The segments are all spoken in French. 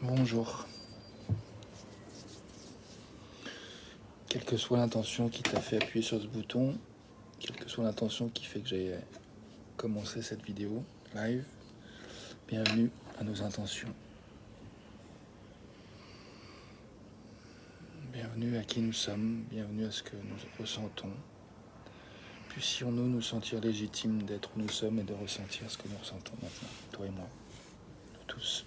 Bonjour. Quelle que soit l'intention qui t'a fait appuyer sur ce bouton, quelle que soit l'intention qui fait que j'ai commencé cette vidéo live, bienvenue à nos intentions. Bienvenue à qui nous sommes, bienvenue à ce que nous ressentons. Puissions-nous nous sentir légitimes d'être où nous sommes et de ressentir ce que nous ressentons maintenant, toi et moi, nous tous.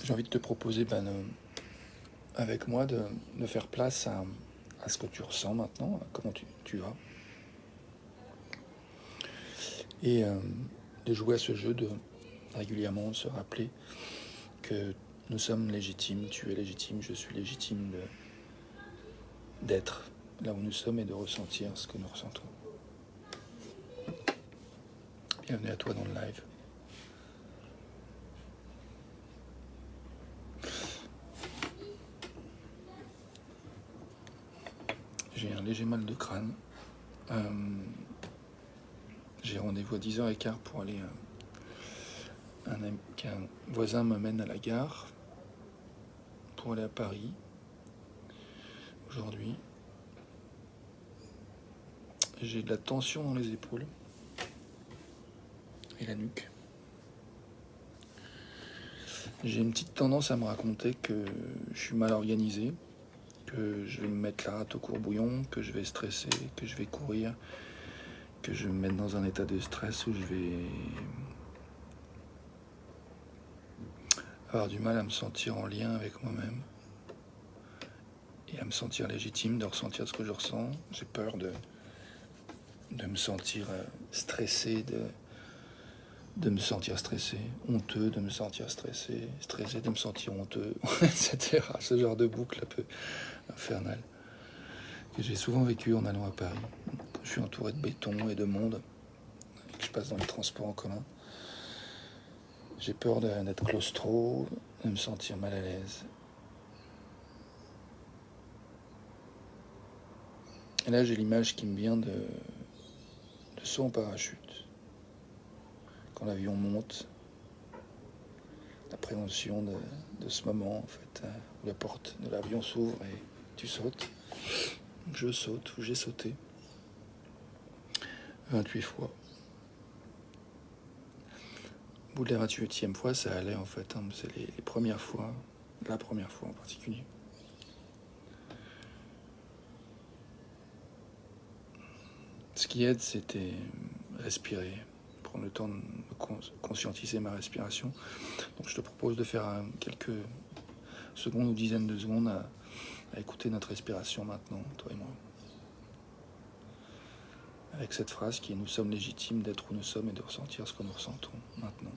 J'ai envie de te proposer avec moi de faire place à ce que tu ressens maintenant, à comment tu vas. Et de jouer à ce jeu, de régulièrement se rappeler que nous sommes légitimes, tu es légitime, je suis légitime d'être là où nous sommes et de ressentir ce que nous ressentons. Bienvenue à toi dans le live. J'ai un léger mal de crâne. J'ai rendez-vous à 10h15 pour aller... qu'un voisin m'amène à la gare pour aller à Paris aujourd'hui. J'ai de la tension dans les épaules et la nuque. J'ai une petite tendance à me raconter que je suis mal organisé, que je vais me mettre la rate au courbouillon, que je vais stresser, que je vais courir, que je vais me mettre dans un état de stress où je vais avoir du mal à me sentir en lien avec moi-même et à me sentir légitime de ressentir ce que je ressens. J'ai peur de me sentir stressé, de me sentir stressé, honteux, de me sentir stressé, de me sentir honteux, etc. Ce genre de boucle un peu infernale que j'ai souvent vécu en allant à Paris, quand je suis entouré de béton et de monde, et que je passe dans les transports en commun. J'ai peur d'être claustro, de me sentir mal à l'aise. Et là, j'ai l'image qui me vient de saut en parachute. Quand l'avion monte, l'appréhension de ce moment, en fait, où la porte de l'avion s'ouvre et tu sautes. Je saute, ou j'ai sauté 28 fois. Au bout de la 28e fois, ça allait en fait. C'est les premières fois, la première fois en particulier. Ce qui aide, c'était respirer, prendre le temps de conscientiser ma respiration. Donc je te propose de faire quelques secondes ou dizaines de secondes à écouter notre respiration maintenant, toi et moi. Avec cette phrase qui est « Nous sommes légitimes d'être où nous sommes et de ressentir ce que nous ressentons maintenant ».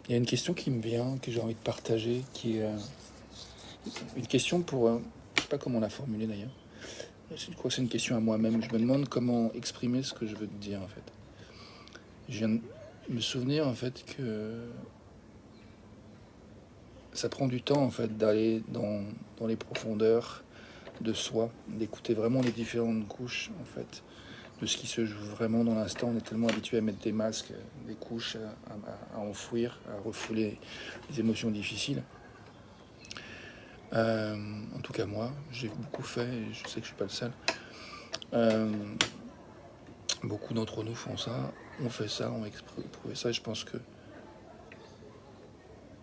Il y a une question qui me vient, que j'ai envie de partager, qui est une question pour sais pas comment la formuler d'ailleurs. Je crois que c'est une question à moi-même. Je me demande comment exprimer ce que je veux te dire en fait. Je viens de me souvenir en fait que ça prend du temps en fait d'aller dans les profondeurs de soi, d'écouter vraiment les différentes couches en fait de ce qui se joue vraiment dans l'instant. On est tellement habitué à mettre des masques, des couches à enfouir, à refouler les émotions difficiles. En tout cas moi, j'ai beaucoup fait et je sais que je suis pas le seul. Beaucoup d'entre nous font ça, on fait ça, on éprouvé ça. Et je pense que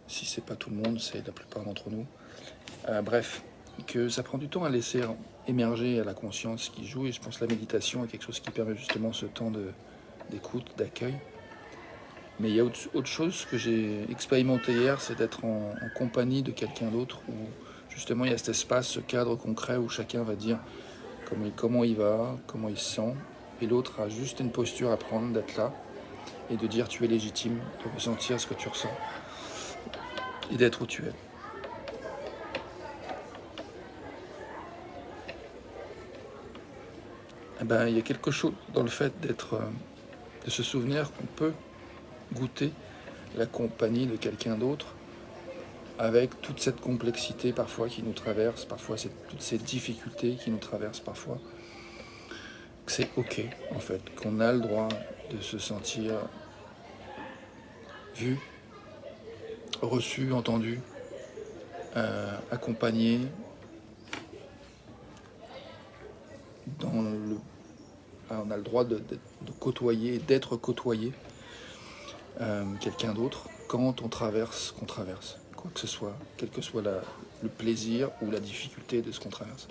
si c'est pas tout le monde, c'est la plupart d'entre nous. Bref, que ça prend du temps à laisser émerger à la conscience qui joue. Et je pense que la méditation est quelque chose qui permet justement ce temps d'écoute, d'accueil. Mais il y a autre chose que j'ai expérimenté hier, c'est d'être en compagnie de quelqu'un d'autre, où justement il y a cet espace, ce cadre concret où chacun va dire comment il va, comment il se sent, et l'autre a juste une posture à prendre, d'être là, et de dire tu es légitime, de ressentir ce que tu ressens, et d'être où tu es. Eh ben, il y a quelque chose dans le fait de se souvenir qu'on peut goûter la compagnie de quelqu'un d'autre, avec toute cette complexité parfois qui nous traverse, parfois toutes ces difficultés qui nous traversent parfois. C'est ok en fait, qu'on a le droit de se sentir vu, reçu, entendu, accompagné dans le... on a le droit de côtoyer, d'être côtoyé quelqu'un d'autre quand on traverse ce qu'on traverse, quoi que ce soit, quel que soit le plaisir ou la difficulté de ce qu'on traverse.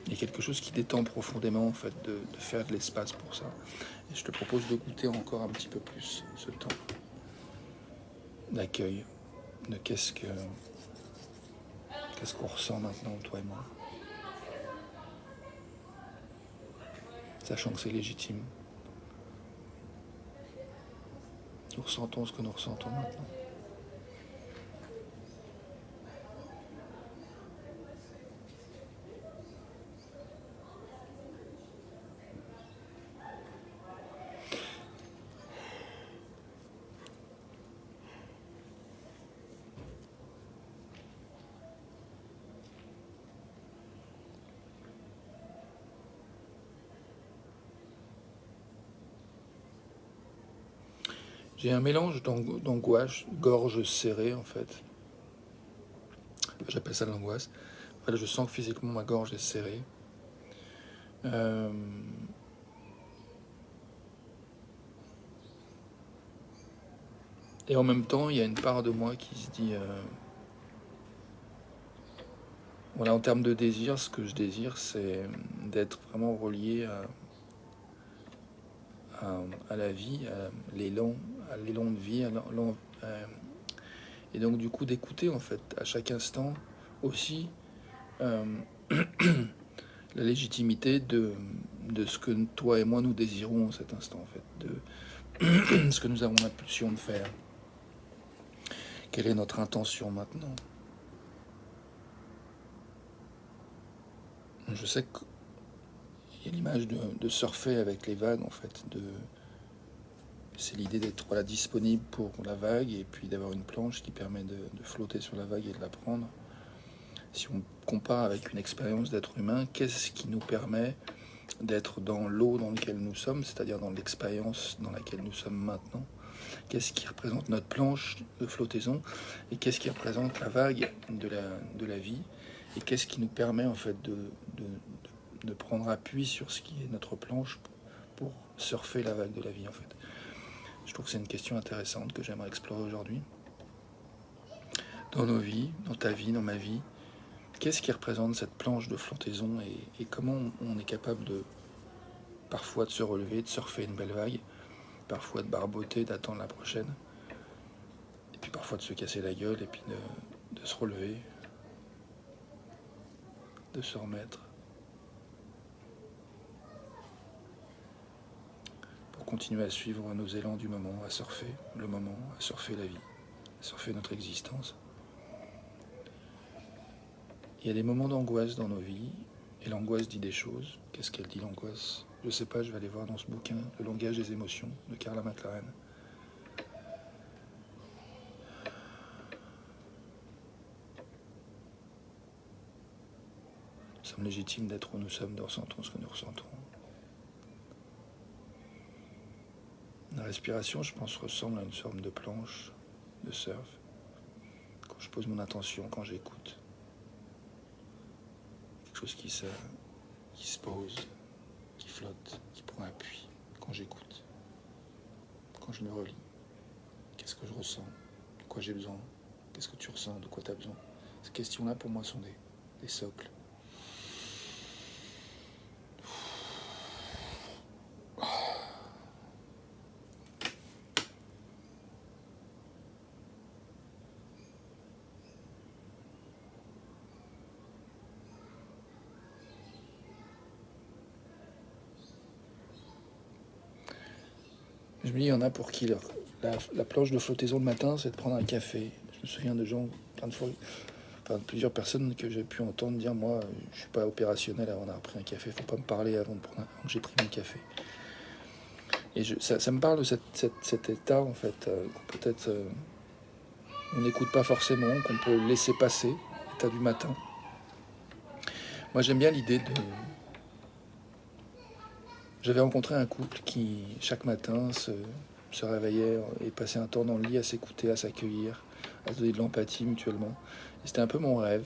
Il y a quelque chose qui détend profondément en fait de faire de l'espace pour ça. Et je te propose de goûter encore un petit peu plus ce temps d'accueil, de qu'est-ce qu'on ressent maintenant, toi et moi. Sachant que c'est légitime. Nous ressentons ce que nous ressentons maintenant. J'ai un mélange d'angoisse, gorge serrée en fait. J'appelle ça l'angoisse. En fait, je sens que physiquement ma gorge est serrée. Et en même temps, il y a une part de moi qui se dit... voilà, en termes de désir, ce que je désire, c'est d'être vraiment relié à la vie, à l'élan de vie, et donc du coup d'écouter en fait à chaque instant aussi euh, la légitimité de ce que toi et moi nous désirons en cet instant en fait, de ce que nous avons l'impulsion de faire. Quelle est notre intention maintenant? Je sais qu'il y a l'image de surfer avec les vagues en fait, c'est l'idée d'être voilà, disponible pour la vague et puis d'avoir une planche qui permet de flotter sur la vague et de la prendre. Si on compare avec une expérience d'être humain, qu'est-ce qui nous permet d'être dans l'eau dans laquelle nous sommes, c'est-à-dire dans l'expérience dans laquelle nous sommes maintenant? Qu'est-ce qui représente notre planche de flottaison et qu'est-ce qui représente la vague de la vie? Et qu'est-ce qui nous permet en fait de prendre appui sur ce qui est notre planche pour surfer la vague de la vie en fait? Je trouve que c'est une question intéressante que j'aimerais explorer aujourd'hui. Dans nos vies, dans ta vie, dans ma vie, qu'est-ce qui représente cette planche de flottaison et comment on est capable parfois de se relever, de surfer une belle vague, parfois de barboter, d'attendre la prochaine, et puis parfois de se casser la gueule et puis de se relever, de se remettre, pour continuer à suivre nos élans du moment, à surfer le moment, à surfer la vie. surfer notre existence. Il y a des moments d'angoisse dans nos vies, et l'angoisse dit des choses. Qu'est-ce qu'elle dit, l'angoisse? Je ne sais pas, je vais aller voir dans ce bouquin, Le langage des émotions, de Carla McLaren. Nous sommes légitimes d'être où nous sommes, de ressentir ce que nous ressentons. La respiration, je pense, ressemble à une forme de planche de surf. Quand je pose mon attention, quand j'écoute, quelque chose qui se pose, qui flotte, qui prend appui. Quand j'écoute, quand je me relis, qu'est-ce que je ressens, de quoi j'ai besoin, qu'est-ce que tu ressens, de quoi tu as besoin. Ces questions-là, pour moi, sont des socles. Je me dis, il y en a pour qui la planche de flottaison le matin, c'est de prendre un café. Je me souviens de gens, plein de fois, enfin, plusieurs personnes que j'ai pu entendre dire, moi, je suis pas opérationnel avant d'avoir pris un café, faut pas me parler avant que j'ai pris mon café. Et ça me parle de cet état, en fait, qu'on peut-être on n'écoute pas forcément, qu'on peut laisser passer, l'état du matin. Moi, j'aime bien l'idée de... J'avais rencontré un couple qui, chaque matin, se réveillait et passait un temps dans le lit à s'écouter, à s'accueillir, à se donner de l'empathie mutuellement. Et c'était un peu mon rêve.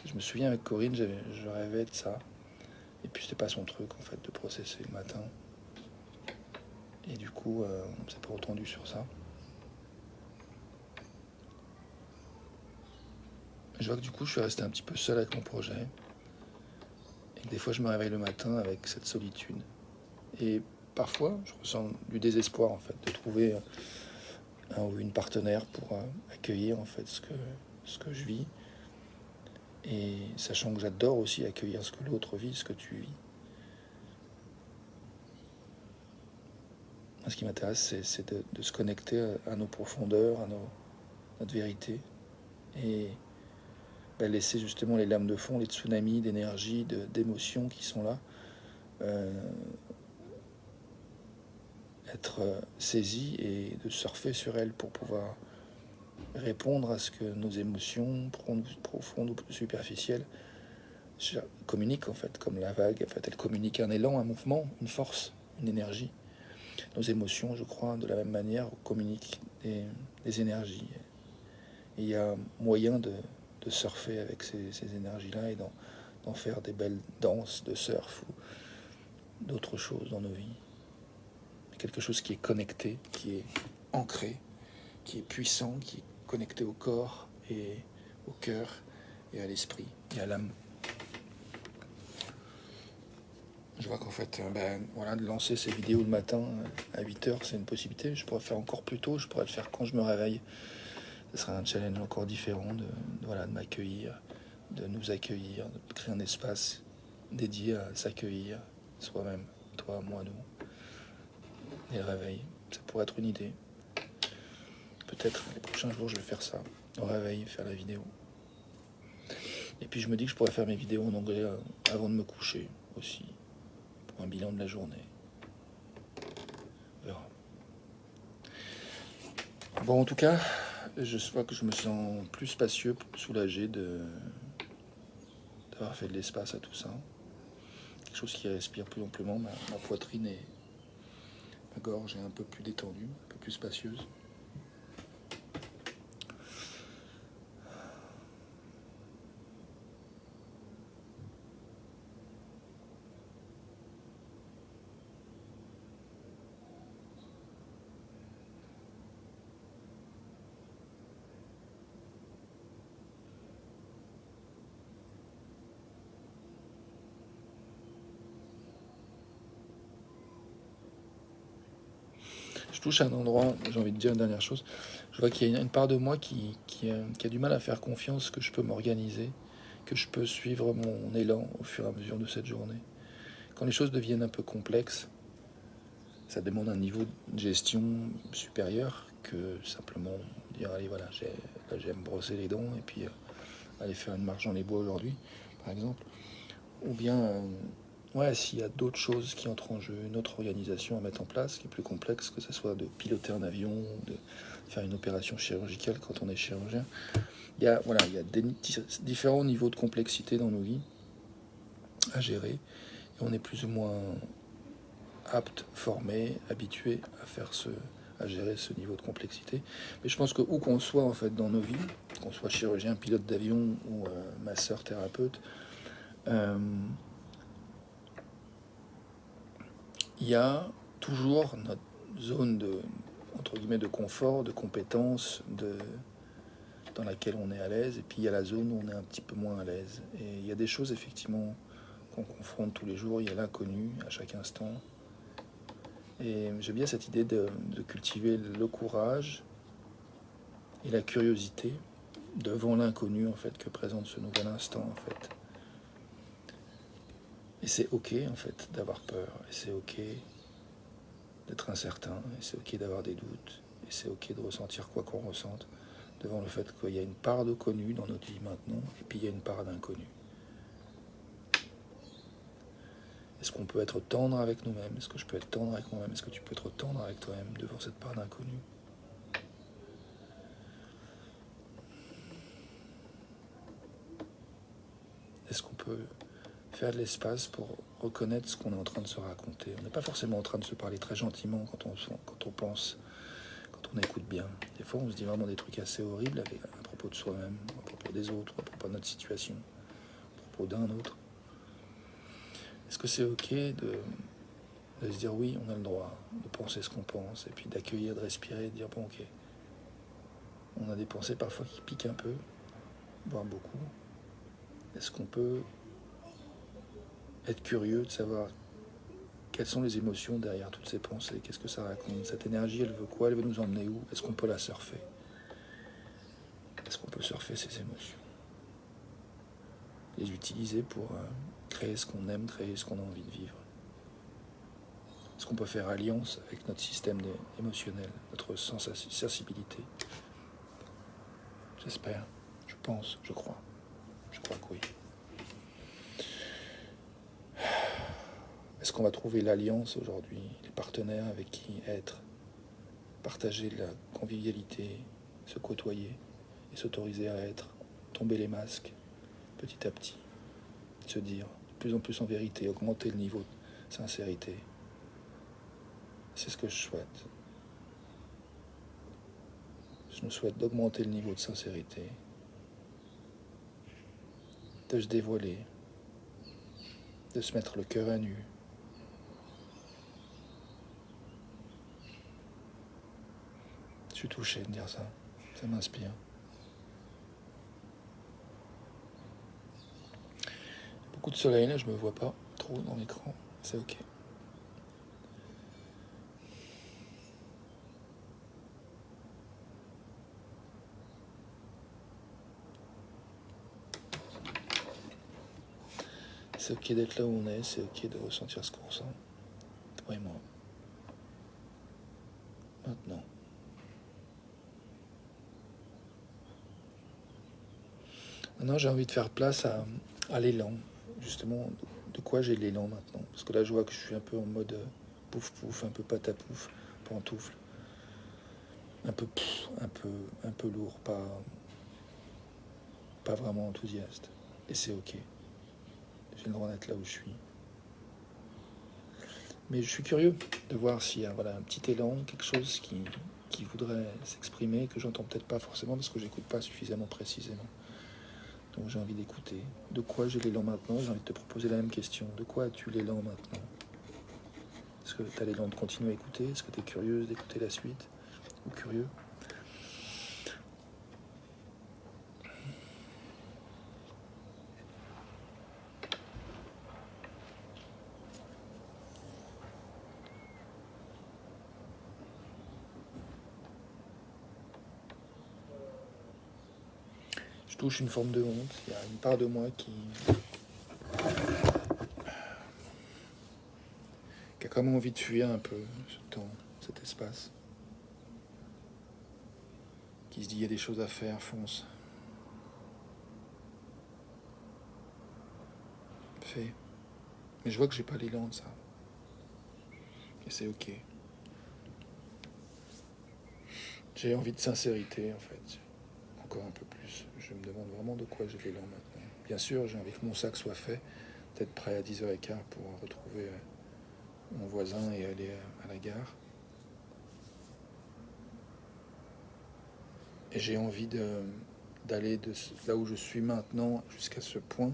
Je me souviens avec Corinne, je rêvais de ça. Et puis c'était pas son truc, en fait, de processer le matin. Et du coup, on s'est pas entendu sur ça. Je vois que du coup, je suis resté un petit peu seul avec mon projet. Et que des fois, je me réveille le matin avec cette solitude. Et parfois, je ressens du désespoir, en fait, de trouver un ou une partenaire pour accueillir, en fait, ce que je vis. Et sachant que j'adore aussi accueillir ce que l'autre vit, ce que tu vis. Moi, ce qui m'intéresse, c'est de se connecter à nos profondeurs, à notre vérité. Et laisser justement les lames de fond, les tsunamis d'énergie, d'émotions qui sont là, être saisi et de surfer sur elles pour pouvoir répondre à ce que nos émotions profondes ou superficielles communiquent, en fait, comme la vague. En fait, elles communiquent un élan, un mouvement, une force, une énergie. Nos émotions, je crois, de la même manière, communiquent des énergies. Et il y a moyen de surfer avec ces énergies-là et d'en faire des belles danses de surf ou d'autres choses dans nos vies. Quelque chose qui est connecté, qui est ancré, qui est puissant, qui est connecté au corps et au cœur et à l'esprit et à l'âme. Je vois qu'en fait, voilà, de lancer ces vidéos le matin à 8h, c'est une possibilité. Je pourrais faire encore plus tôt, je pourrais le faire quand je me réveille. Ce serait un challenge encore différent de m'accueillir, de nous accueillir, de créer un espace dédié à s'accueillir soi-même, toi, moi, nous. Et le réveil, ça pourrait être une idée. Peut-être les prochains jours, je vais faire ça, au réveil, faire la vidéo. Et puis je me dis que je pourrais faire mes vidéos en anglais avant de me coucher aussi, pour un bilan de la journée. On verra. Bon, en tout cas, je vois que je me sens plus spacieux, plus soulagé d'avoir fait de l'espace à tout ça. Quelque chose qui respire plus amplement, ma poitrine et ma gorge est un peu plus détendue, un peu plus spacieuse. Je touche à un endroit, j'ai envie de dire une dernière chose. Je vois qu'il y a une part de moi qui a du mal à faire confiance que je peux m'organiser, que je peux suivre mon élan au fur et à mesure de cette journée. Quand les choses deviennent un peu complexes, ça demande un niveau de gestion supérieur que simplement dire allez voilà, là j'aime brosser les dents et puis aller faire une marche dans les bois aujourd'hui, par exemple. Ou bien, ouais, s'il y a d'autres choses qui entrent en jeu, une autre organisation à mettre en place qui est plus complexe, que ce soit de piloter un avion, de faire une opération chirurgicale quand on est chirurgien. Voilà, il y a différents niveaux de complexité dans nos vies à gérer. Et on est plus ou moins apte, formé, habitué à gérer ce niveau de complexité. Mais je pense que où qu'on soit en fait dans nos vies, qu'on soit chirurgien, pilote d'avion ou masseur, thérapeute, il y a toujours notre zone de, entre guillemets, de confort, de compétence, dans laquelle on est à l'aise, et puis il y a la zone où on est un petit peu moins à l'aise. Et il y a des choses effectivement qu'on confronte tous les jours, il y a l'inconnu à chaque instant. Et j'aime bien cette idée de cultiver le courage et la curiosité devant l'inconnu en fait que présente ce nouvel instant en fait. Et c'est ok en fait d'avoir peur, et c'est ok d'être incertain, et c'est ok d'avoir des doutes, et c'est ok de ressentir quoi qu'on ressente devant le fait qu'il y a une part de connu dans notre vie maintenant, et puis il y a une part d'inconnu. Est-ce qu'on peut être tendre avec nous-mêmes? Est-ce que je peux être tendre avec moi-même? Est-ce que tu peux être tendre avec toi-même devant cette part d'inconnu? Est-ce qu'on peut faire de l'espace pour reconnaître ce qu'on est en train de se raconter? On n'est pas forcément en train de se parler très gentiment quand on pense, quand on écoute bien. Des fois, on se dit vraiment des trucs assez horribles à propos de soi-même, à propos des autres, à propos de notre situation, à propos d'un autre. Est-ce que c'est ok de se dire oui, on a le droit de penser ce qu'on pense, et puis d'accueillir, de respirer, de dire bon ok, on a des pensées parfois qui piquent un peu, voire beaucoup. Est-ce qu'on peut être curieux de savoir quelles sont les émotions derrière toutes ces pensées? Qu'est-ce que ça raconte? Cette énergie, elle veut quoi? Elle veut nous emmener où? Est-ce qu'on peut la surfer? Est-ce qu'on peut surfer ces émotions? Les utiliser pour créer ce qu'on aime, créer ce qu'on a envie de vivre? Est-ce qu'on peut faire alliance avec notre système émotionnel, notre sensibilité? J'espère, je pense, je crois. Je crois que oui. Est-ce qu'on va trouver l'alliance aujourd'hui, les partenaires avec qui être, partager de la convivialité, se côtoyer et s'autoriser à être, tomber les masques petit à petit, se dire de plus en plus en vérité, augmenter le niveau de sincérité? C'est ce que je souhaite. Je nous souhaite d'augmenter le niveau de sincérité, de se dévoiler, de se mettre le cœur à nu. Je suis touché de dire ça m'inspire. Beaucoup de soleil là, je me vois pas trop dans l'écran, c'est ok. C'est ok d'être là où on est, c'est ok de ressentir ce qu'on ressent, toi et moi. Maintenant. Maintenant, j'ai envie de faire place à l'élan. Justement, de quoi j'ai l'élan maintenant? Parce que là, je vois que je suis un peu en mode pouf pouf, un peu patapouf, pantoufle. Un peu pff, un peu lourd, pas vraiment enthousiaste. Et c'est ok. J'ai le droit d'être là où je suis. Mais je suis curieux de voir s'il y a un petit élan, quelque chose qui voudrait s'exprimer, que j'entends peut-être pas forcément parce que j'écoute pas suffisamment précisément. Donc j'ai envie d'écouter. De quoi j'ai l'élan maintenant? J'ai envie de te proposer la même question. De quoi as-tu l'élan maintenant? Est-ce que tu as l'élan de continuer à écouter? Est-ce que tu es curieuse d'écouter la suite? Ou curieux? Je touche une forme de honte. Il y a une part de moi qui a comme envie de fuir un peu ce temps, cet espace. qui se dit il y a des choses à faire, fonce. Fais. Mais je vois que j'ai pas l'élan de ça. Et c'est ok. J'ai envie de sincérité en fait. Encore un peu plus. Je me demande vraiment de quoi j'ai l'élan maintenant. Bien sûr, j'ai envie que mon sac soit fait, d'être prêt à 10h15 pour retrouver mon voisin et aller à la gare. Et j'ai envie d'aller de là où je suis maintenant jusqu'à ce point,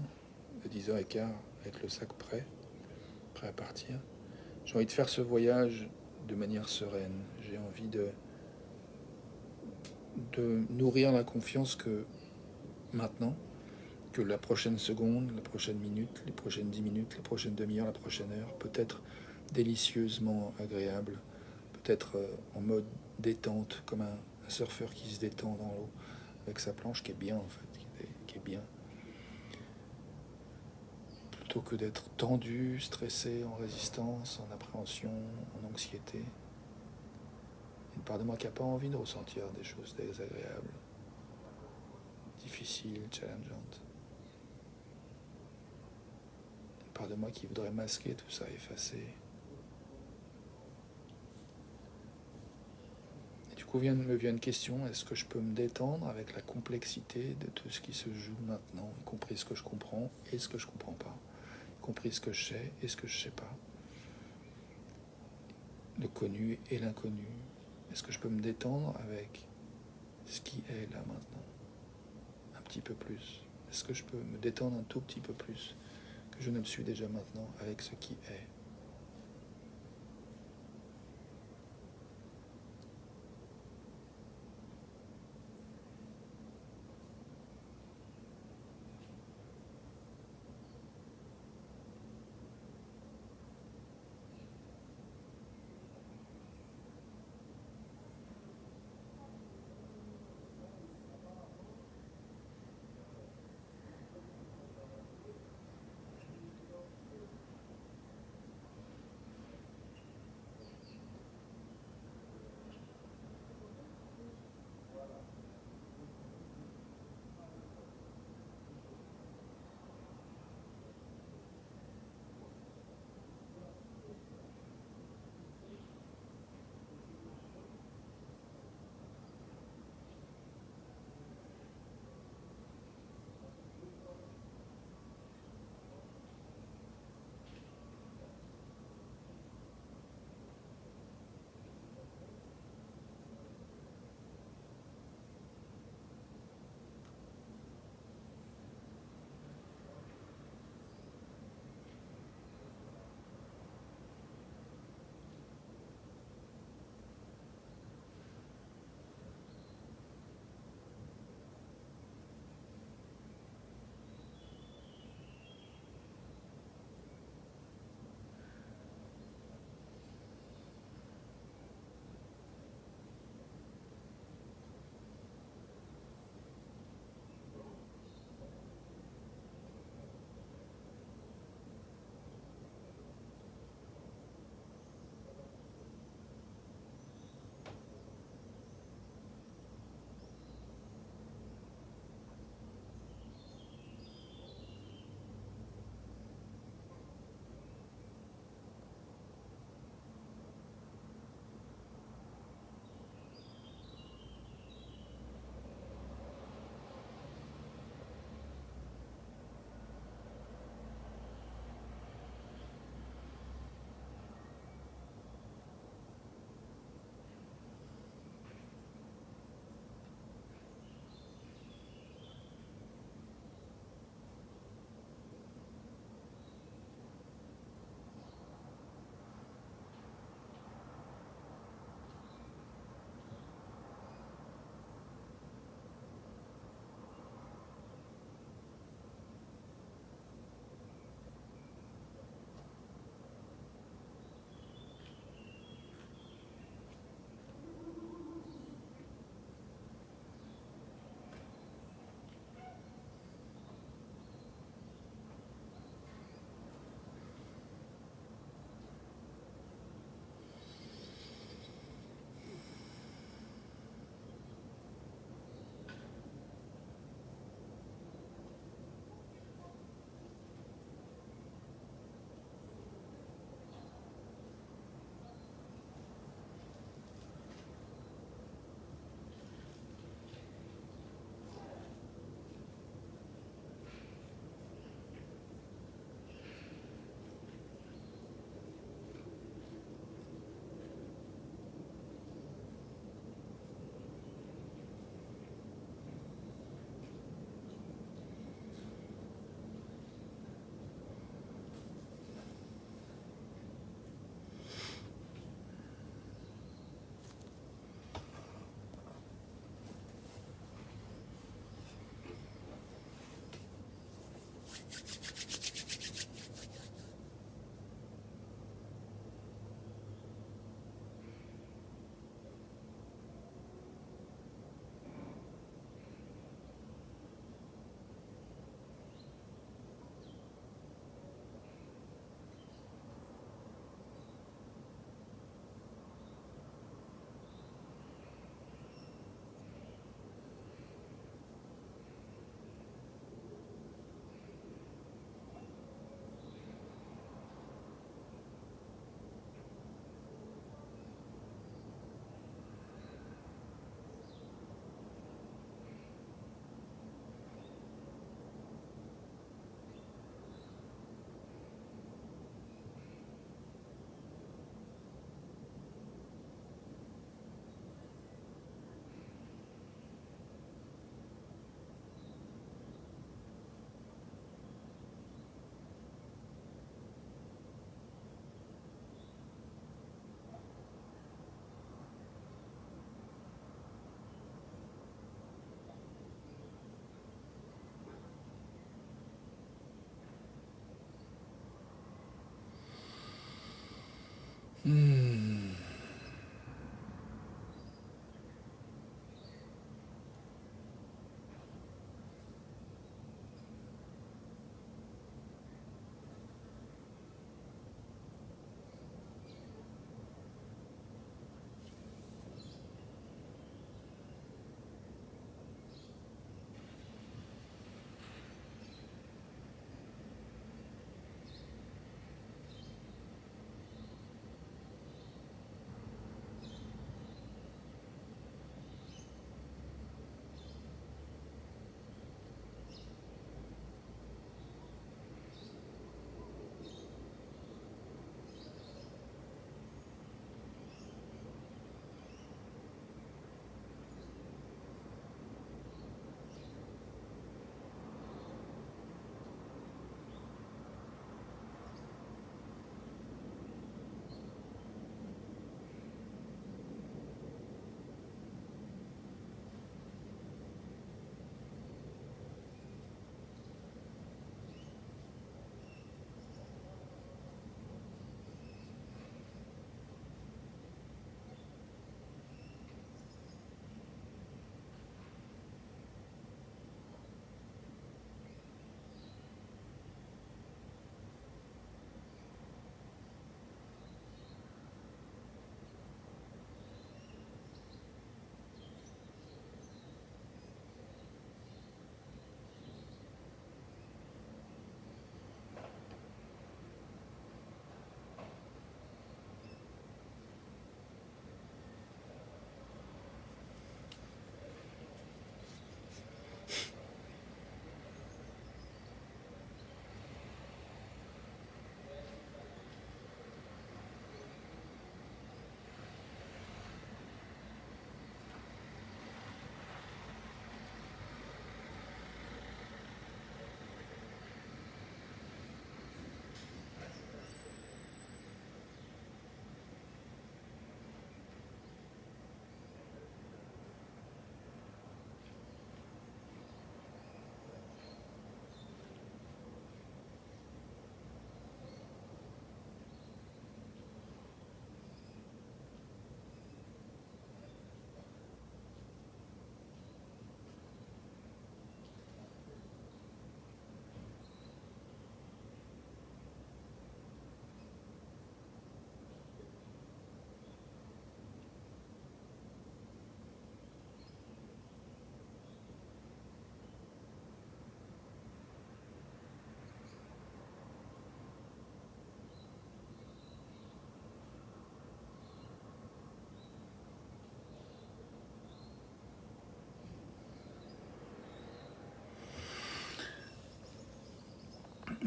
de 10h15, avec le sac prêt à partir. J'ai envie de faire ce voyage de manière sereine. J'ai envie de nourrir la confiance que maintenant, que la prochaine seconde, la prochaine minute, les prochaines 10 minutes, la prochaine demi-heure, la prochaine heure peut être délicieusement agréable, peut être en mode détente, comme un surfeur qui se détend dans l'eau avec sa planche qui est bien en fait, qui est bien, plutôt que d'être tendu, stressé, en résistance, en appréhension, en anxiété. Une part de moi qui n'a pas envie de ressentir des choses désagréables, difficiles, challengeantes. Une part de moi qui voudrait masquer tout ça, effacer. Et du coup me vient une question, est-ce que je peux me détendre avec la complexité de tout ce qui se joue maintenant, y compris ce que je comprends et ce que je ne comprends pas, y compris ce que je sais et ce que je ne sais pas, le connu et l'inconnu. Est-ce que je peux me détendre avec ce qui est là maintenant, un petit peu plus? Est-ce que je peux me détendre un tout petit peu plus que je ne le suis déjà maintenant avec ce qui est?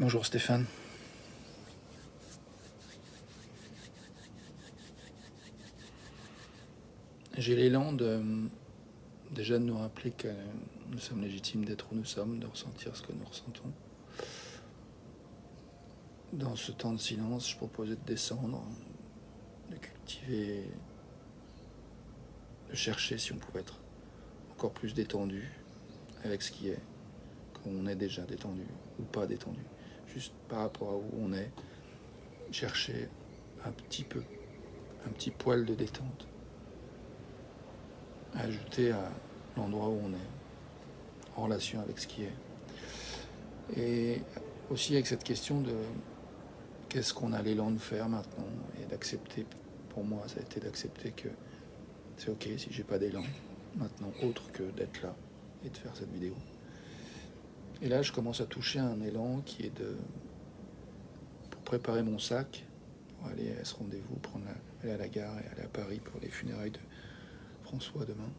Bonjour Stéphane. J'ai l'élan déjà de nous rappeler que nous sommes légitimes d'être où nous sommes, de ressentir ce que nous ressentons. Dans ce temps de silence, je proposais de descendre, de cultiver, de chercher si on pouvait être encore plus détendu avec ce qui est, qu'on est déjà détendu ou pas détendu. Juste par rapport à où on est, chercher un petit poil de détente à ajouter à l'endroit où on est, en relation avec ce qui est. Et aussi avec cette question de qu'est-ce qu'on a l'élan de faire maintenant, et d'accepter, pour moi ça a été d'accepter que c'est ok si j'ai pas d'élan maintenant, autre que d'être là et de faire cette vidéo. Et là je commence à toucher un élan qui est pour préparer mon sac, pour aller à ce rendez-vous, aller à la gare et aller à Paris pour les funérailles de François demain.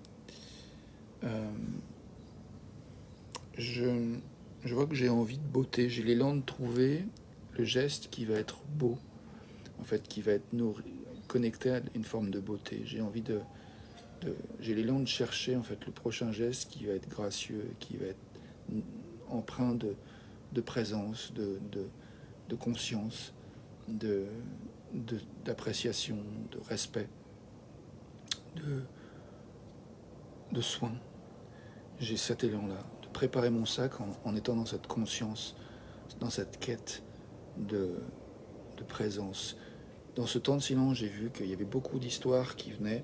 Je vois que j'ai envie de beauté, j'ai l'élan de trouver le geste qui va être beau, en fait, qui va être connecté à une forme de beauté. J'ai envie j'ai l'élan de chercher en fait le prochain geste qui va être gracieux, qui va être empreint de présence, de conscience, d'appréciation, de respect, de soin. J'ai cet élan-là, de préparer mon sac en étant dans cette conscience, dans cette quête de présence. Dans ce temps de silence, j'ai vu qu'il y avait beaucoup d'histoires qui venaient,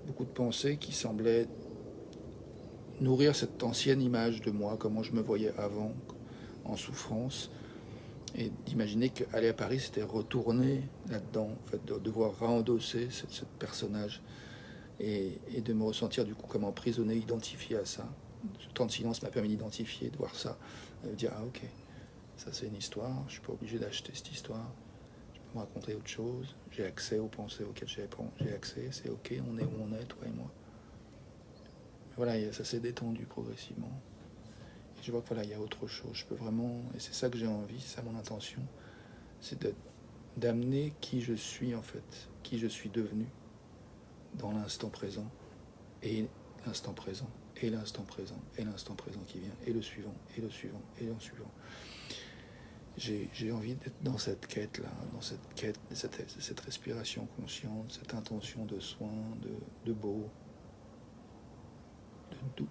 beaucoup de pensées qui semblaient nourrir cette ancienne image de moi, comment je me voyais avant, en souffrance, et d'imaginer qu'aller à Paris, c'était retourner là-dedans, en fait, de devoir réendosser ce personnage, et de me ressentir du coup comme emprisonné, identifié à ça. Ce temps de silence m'a permis d'identifier, de voir ça, de dire ah ok, ça c'est une histoire, je suis pas obligé d'acheter cette histoire, je peux me raconter autre chose, j'ai accès aux pensées auxquelles j'ai accès, c'est ok, on est où on est, toi et moi. Voilà, ça s'est détendu progressivement. Et je vois que voilà, il y a autre chose, je peux vraiment, et c'est ça que j'ai envie, c'est ça mon intention, c'est d'amener qui je suis en fait, qui je suis devenu dans l'instant présent, et l'instant présent, et l'instant présent, et l'instant présent qui vient, et le suivant, et le suivant, et le suivant. J'ai envie d'être dans cette quête-là, dans cette quête, cette respiration consciente, cette intention de soin, de beau,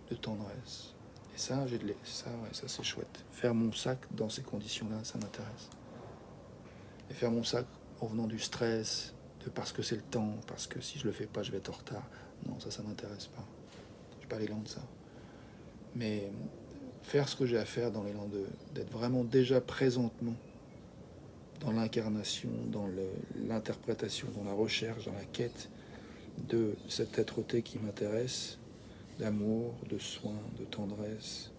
de tendresse. Et ça, ça c'est chouette. Faire mon sac dans ces conditions-là, ça m'intéresse. Et faire mon sac en venant du stress, parce que c'est le temps, parce que si je le fais pas, je vais être en retard. Non, ça m'intéresse pas. J'ai pas l'élan de ça. Mais faire ce que j'ai à faire dans l'élan d'être vraiment déjà présentement dans l'incarnation, dans l'interprétation, dans la recherche, dans la quête de cette être-té qui m'intéresse, d'amour, de soin, de tendresse.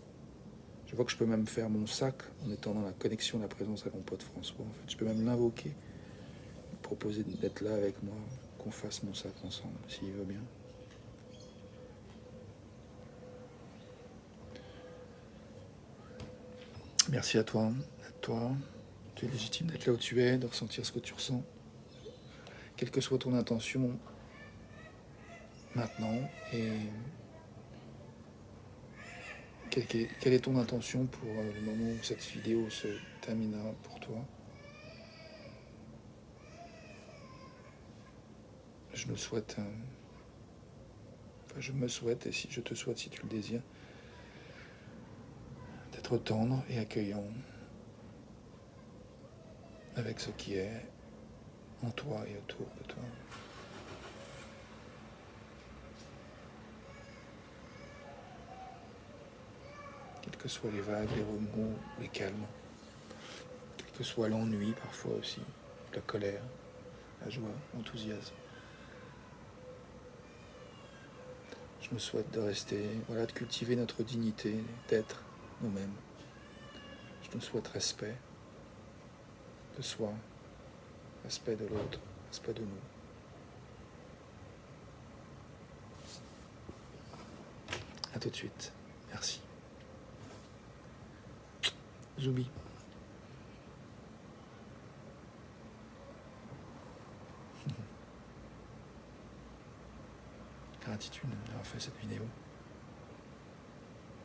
Je vois que je peux même faire mon sac en étant dans la connexion, la présence avec mon pote François. En fait, je peux même l'invoquer, lui proposer d'être là avec moi, qu'on fasse mon sac ensemble, s'il veut bien. Merci à toi, Tu es légitime d'être là où tu es, de ressentir ce que tu ressens. Quelle que soit ton intention maintenant, et quelle est ton intention pour le moment où cette vidéo se terminera pour toi? Je me souhaite, et si je te souhaite, si tu le désires, d'être tendre et accueillant avec ce qui est en toi et autour de toi. Quelles que soient les vagues, les remous, les calmes, quel que soit l'ennui parfois aussi, la colère, la joie, l'enthousiasme. Je me souhaite de rester, de cultiver notre dignité, d'être nous-mêmes. Je me souhaite respect de soi, respect de l'autre, respect de nous. À tout de suite. Merci. Zoubi. Gratitude d'avoir fait cette vidéo.